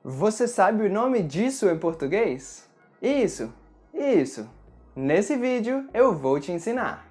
Você sabe o nome disso em português? Isso! Nesse vídeo eu vou te ensinar.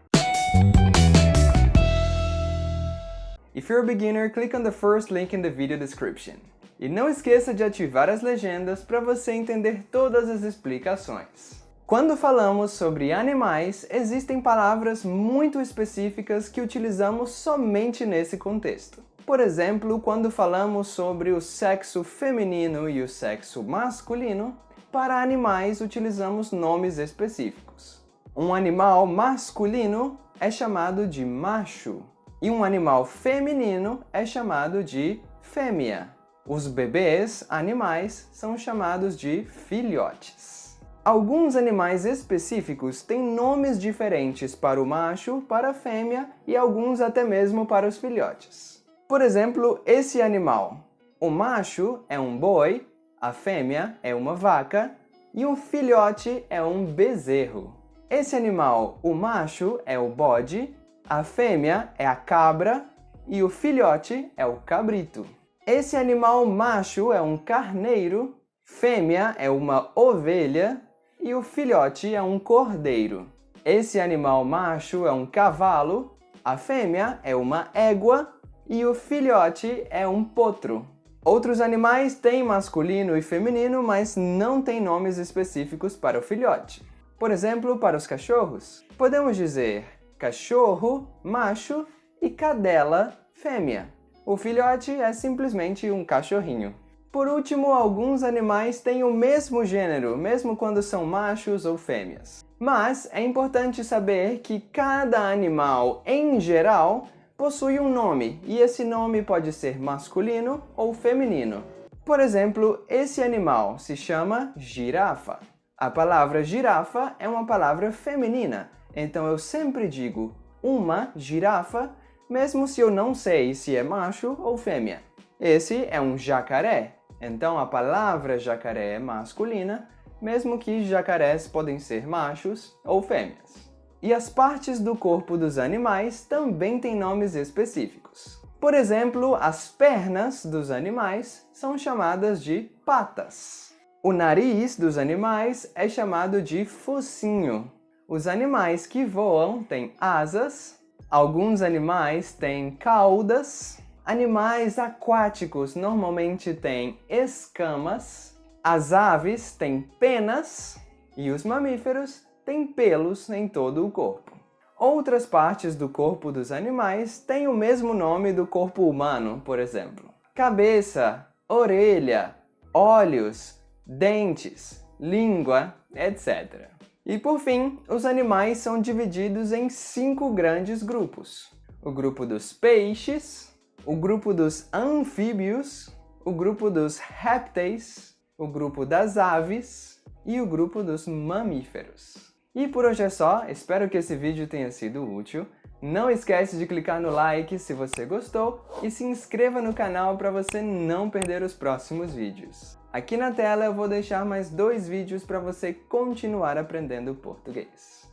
If you're a beginner, click on the first link in the video description. E não esqueça de ativar as legendas para você entender todas as explicações. Quando falamos sobre animais, existem palavras muito específicas que utilizamos somente nesse contexto. Por exemplo, quando falamos sobre o sexo feminino e o sexo masculino, para animais utilizamos nomes específicos. Um animal masculino é chamado de macho, e um animal feminino é chamado de fêmea. Os bebês animais são chamados de filhotes. Alguns animais específicos têm nomes diferentes para o macho, para a fêmea e alguns até mesmo para os filhotes. Por exemplo, esse animal. O macho é um boi, a fêmea é uma vaca e um filhote é um bezerro. Esse animal, o macho, é o bode, a fêmea é a cabra e o filhote é o cabrito. Esse animal macho é um carneiro, fêmea é uma ovelha e o filhote é um cordeiro. Esse animal macho é um cavalo, a fêmea é uma égua e o filhote é um potro. Outros animais têm masculino e feminino, mas não têm nomes específicos para o filhote. Por exemplo, para os cachorros, podemos dizer cachorro, macho e cadela, fêmea. O filhote é simplesmente um cachorrinho. Por último, alguns animais têm o mesmo gênero, mesmo quando são machos ou fêmeas. Mas é importante saber que cada animal, em geral, possui um nome, e esse nome pode ser masculino ou feminino. Por exemplo, esse animal se chama girafa. A palavra girafa é uma palavra feminina, então eu sempre digo uma girafa, mesmo se eu não sei se é macho ou fêmea. Esse é um jacaré. Então a palavra jacaré é masculina, mesmo que jacarés podem ser machos ou fêmeas. E as partes do corpo dos animais também têm nomes específicos. Por exemplo, as pernas dos animais são chamadas de patas. O nariz dos animais é chamado de focinho. Os animais que voam têm asas, alguns animais têm caudas. Animais aquáticos normalmente têm escamas, as aves têm penas e os mamíferos têm pelos em todo o corpo. Outras partes do corpo dos animais têm o mesmo nome do corpo humano, por exemplo: cabeça, orelha, olhos, dentes, língua, etc. E por fim, os animais são divididos em 5 grandes grupos: o grupo dos peixes, o grupo dos anfíbios, o grupo dos répteis, o grupo das aves e o grupo dos mamíferos. E por hoje é só, espero que esse vídeo tenha sido útil. Não esquece de clicar no like se você gostou e se inscreva no canal para você não perder os próximos vídeos. Aqui na tela eu vou deixar mais 2 vídeos para você continuar aprendendo português.